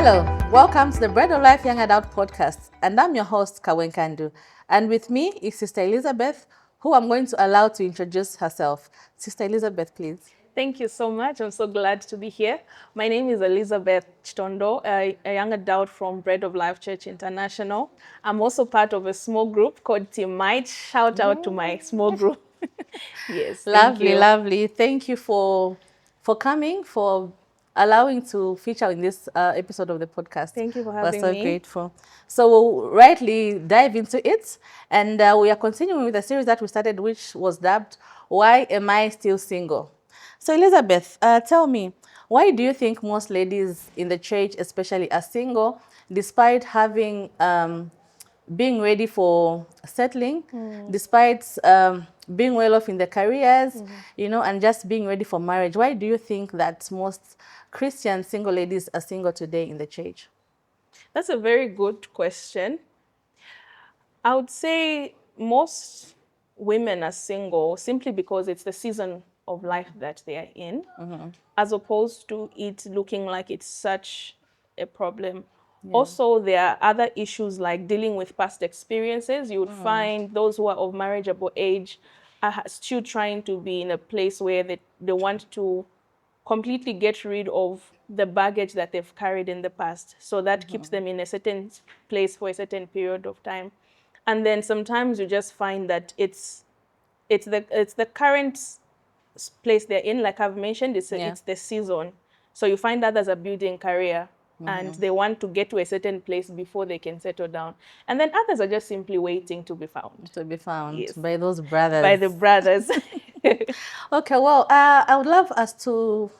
Hello, welcome to the Bread of Life Young Adult podcast, and I'm your host, Kavinka Ndu. And with me is Sister Elizabeth, who I'm going to allow to introduce herself. Sister Elizabeth, please. Thank you so much. I'm so glad to be here. My name is Elizabeth Tondo, a young adult from Bread of Life Church International. I'm also part of a small group called Team Might. Shout out to my small group. Yes, thank Lovely, you. lovely. Thank you for coming, for allowing to feature in this episode of the podcast. Thank you for We're having so me. grateful. So we'll rightly dive into it, and we are continuing with the series that we started, which was dubbed "Why Am I Still Single?" So Elizabeth, tell me, why do you think most ladies in the church, especially, are single, despite having being ready for settling, despite being well off in their careers, and just being ready for marriage? Why do you think that most Christian single ladies are single today in the church? That's a very good question. I would say most women are single simply because it's the season of life that they are in, as opposed to it looking like it's such a problem. Also, there are other issues like dealing with past experiences. You would find those who are of marriageable age are still trying to be in a place where they want to completely get rid of the baggage that they've carried in the past. So that keeps them in a certain place for a certain period of time. And then sometimes you just find that it's the current place they're in, like I've mentioned, it's the season. So you find others are building career and they want to get to a certain place before they can settle down. And then others are just simply waiting to be found. To be found Yes. by those By brothers. the brothers. Okay, well, I would love us to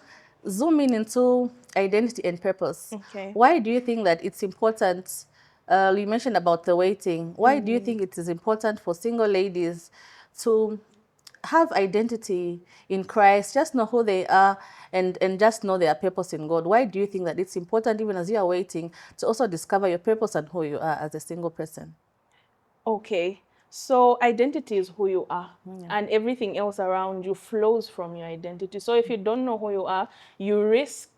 zoom in into identity and purpose. Okay. Why do you think that it's important? You mentioned about the waiting. Why do you think it is important for single ladies to have identity in Christ, just know who they are, and just know their purpose in God? Why do you think that it's important, even as you are waiting, to also discover your purpose and who you are as a single person? Okay. So identity is who you are, and everything else around you flows from your identity. So if you don't know who you are, you risk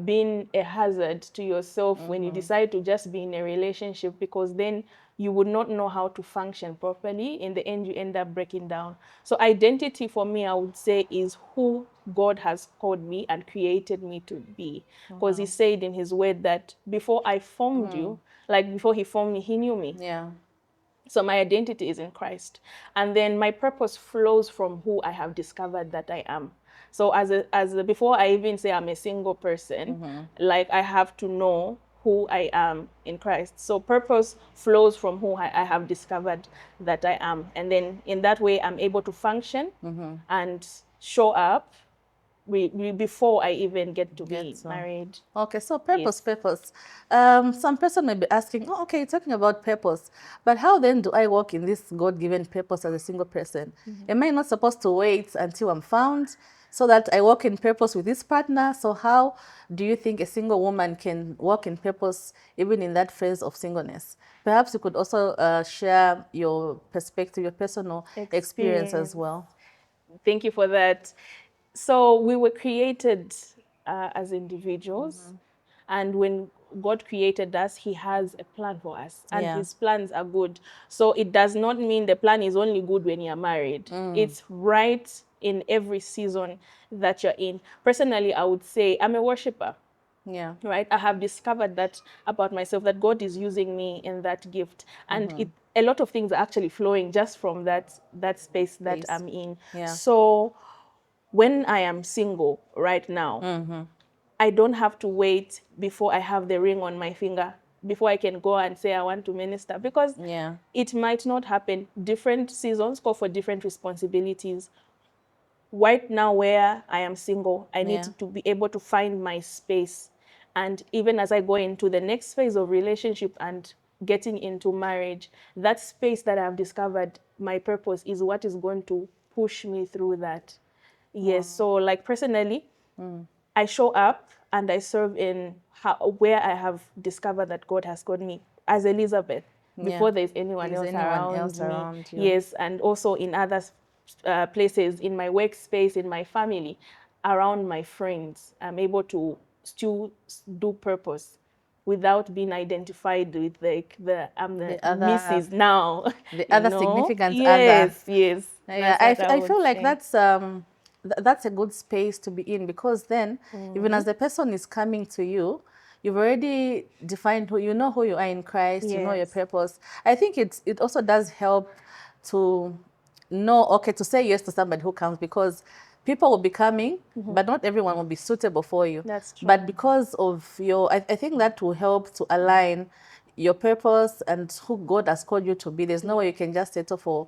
being a hazard to yourself when you decide to just be in a relationship, because then you would not know how to function properly. In the end, you end up breaking down. So identity for me, I would say, is who God has called me and created me to be. Because He said in His word that before I formed you, like before He formed me, He knew me. Yeah. So my identity is in Christ. And then my purpose flows from who I have discovered that I am. So before I even say I'm a single person, like I have to know who I am in Christ. So purpose flows from who I have discovered that I am. And then in that way, I'm able to function and show up before I even get to be married. Okay, so purpose, Yes. purpose. Some person may be asking, oh, okay, you're talking about purpose, but how then do I walk in this God-given purpose as a single person? Am I not supposed to wait until I'm found so that I walk in purpose with this partner? So how do you think a single woman can walk in purpose even in that phase of singleness? Perhaps you could also share your perspective, your personal experience as well. Thank you for that. So we were created as individuals, and when God created us, He has a plan for us, and Yeah. His plans are good. So it does not mean the plan is only good when you're married. It's right in every season that you're in. Personally, I would say I'm a worshiper. Yeah. Right, I have discovered that about myself, that God is using me in that gift, and a lot of things are actually flowing just from that space that Space. I'm in. Yeah. So when I am single right now, I don't have to wait before I have the ring on my finger before I can go and say I want to minister, because Yeah. it might not happen. Different seasons call for different responsibilities. Right now, where I am single, I need Yeah. to be able to find my space. And even as I go into the next phase of relationship and getting into marriage, that space that I've discovered, my purpose, is what is going to push me through that. Yes. So like personally, I show up and I serve in where I have discovered that God has called me as Elizabeth, before there's anyone Is else anyone around else me. around you? Yes, and also in other places, in my workspace, in my family, around my friends, I'm able to still do purpose. without being identified with like I'm the The other Mrs. now, the you other know? significant other. Yes, yes. Yeah, That's what I I would feel like say. that's a good space to be in, because then even as the person is coming to you, you've already defined who you know, who you are in Christ, you know your Yes. purpose. I think it also does help to know, okay, to say yes to somebody who comes, because people will be coming, but not everyone will be suitable for you. That's true. But because of your, I think that will help to align your purpose and who God has called you to be. There's no way you can just settle for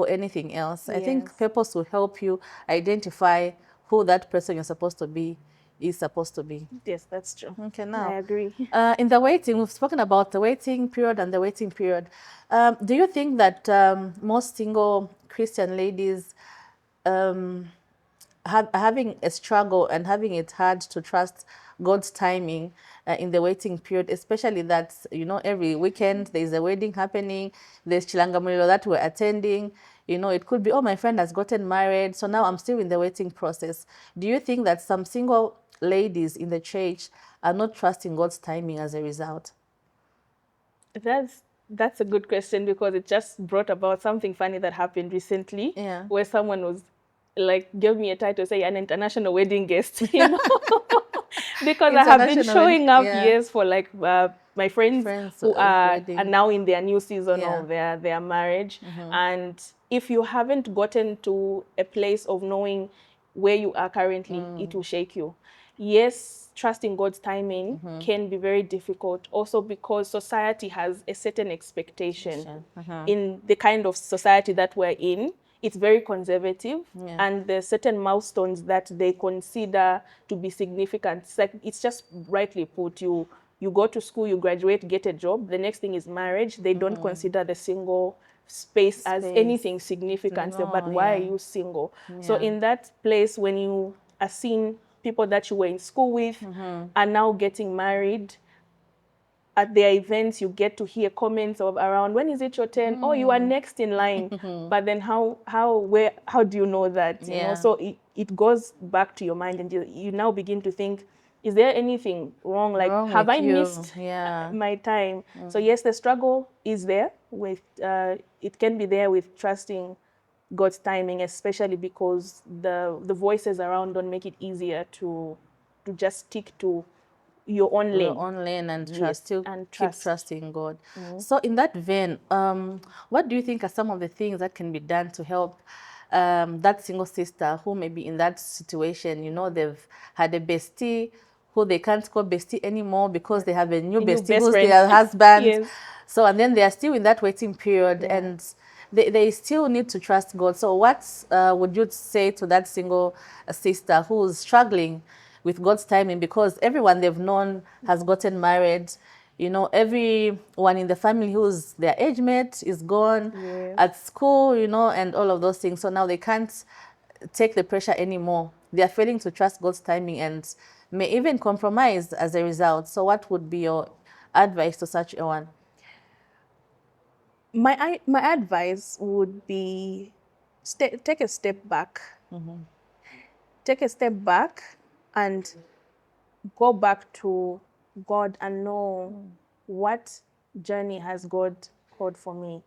anything else. I think Yes. purpose will help you identify who that person you're supposed to be is supposed to be. Yes, that's true. Okay, I now, agree. in the waiting, we've spoken about the waiting period and the waiting period. Do you think that most single Christian ladies having a struggle and having it hard to trust God's timing in the waiting period, especially that, you know, every weekend there's a wedding happening, there's Chilangamulilo that we're attending, you know, it could be, oh, my friend has gotten married, so now I'm still in the waiting process. Do you think that some single ladies in the church are not trusting God's timing as a result? That's a good question because it just brought about something funny that happened recently, Yeah. where someone was like gave me a title, say an international wedding guest, you know, because I have been International wedding, showing up, yeah. yes, for like my friends Friends who are wedding, now in their new season yeah. of their marriage, and if you haven't gotten to a place of knowing where you are currently, it will shake you. Yes, trusting God's timing can be very difficult, also because society has a certain expectation. In the kind of society that we're in, it's very conservative, Yeah. and there's certain milestones that they consider to be significant. It's just rightly put. You go to school, you graduate, get a job. The next thing is marriage. They don't consider the single space as Space. anything significant. So, but No, why are yeah. you single? So Yeah. in that place, when you are seeing people that you were in school with are now getting married, at their events you get to hear comments of around, when is it your turn? Oh, you are next in line. But then how do you know that? You know, Yeah. so it goes back to your mind, and you now begin to think, is there anything wrong? Like, Wrong have with I you. missed Yeah. my time? So yes, the struggle is there with it can be there with trusting God's timing, especially because the voices around don't make it easier to just stick to your own Your lane. own lane and trust, Yes, still and keep trust. trusting God. So in that vein, what do you think are some of the things that can be done to help that single sister who may be in that situation? You know, they've had a bestie who they can't call bestie anymore because they have a new A new bestie best who's friend. their husband. Yes. So, and then they are still in that waiting period, Yeah. and they still need to trust God. So what would you say to that single sister who's struggling with God's timing, because everyone they've known has gotten married? You know, everyone in the family who's their age mate is gone Yes. at school, you know, and all of those things. So now they can't take the pressure anymore. They are failing to trust God's timing and may even compromise as a result. So what would be your advice to such a one? My advice would be take a step back. Take a step back and go back to God and know what journey has God called for me.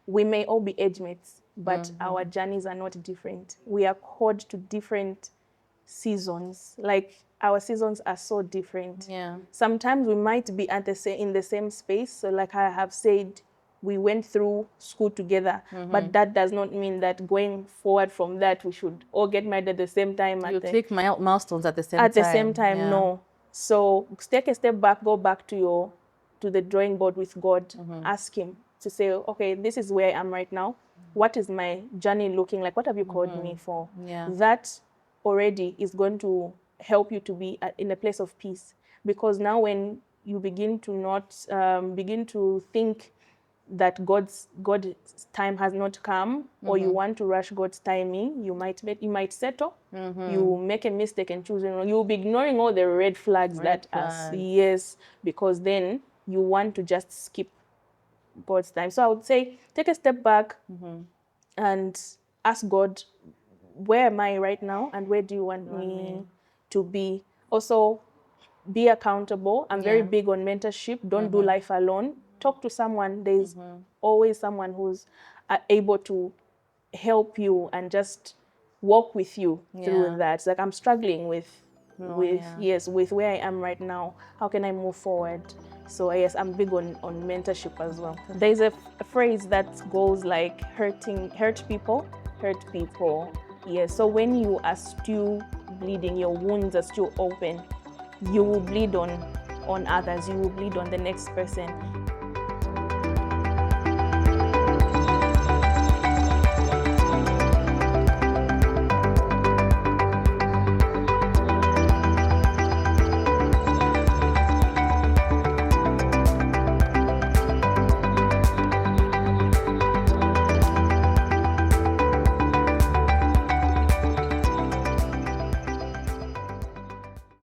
We may all be age mates, but our journeys are not different. We are called to different seasons. Like, our seasons are so different. Yeah. Sometimes we might be at in the same space. So like I have said, we went through school together, but that does not mean that going forward from that we should all get married at the same time You click milestones at the same at the same time. time. Yeah. No. So take a step back, go back to the drawing board with God. Ask him to say, okay, this is where I am right now. What is my journey looking like? What have you called me for? Yeah. That already is going to help you to be in a place of peace, because now when you begin to not begin to think that God's time has not come, or you want to rush God's timing, you might settle. You make a mistake and choose wrong. You'll be ignoring all the red flags Red that are flags. yes, because then you want to just skip God's time. So I would say take a step back and ask God, where am I right now, and where do you want me to be? Also, be accountable. I'm very Yeah. big on mentorship. Don't do life alone. Talk to someone. There's always someone who's able to help you and just walk with you through Yeah. that. It's like I'm struggling with Yeah. yes, with where I am right now. How can I move forward? So yes, I'm big on mentorship as well. There's a phrase that goes like hurt people, hurt people. Yes. So when you are still bleeding, your wounds are still open, you will bleed on others, you will bleed on the next person.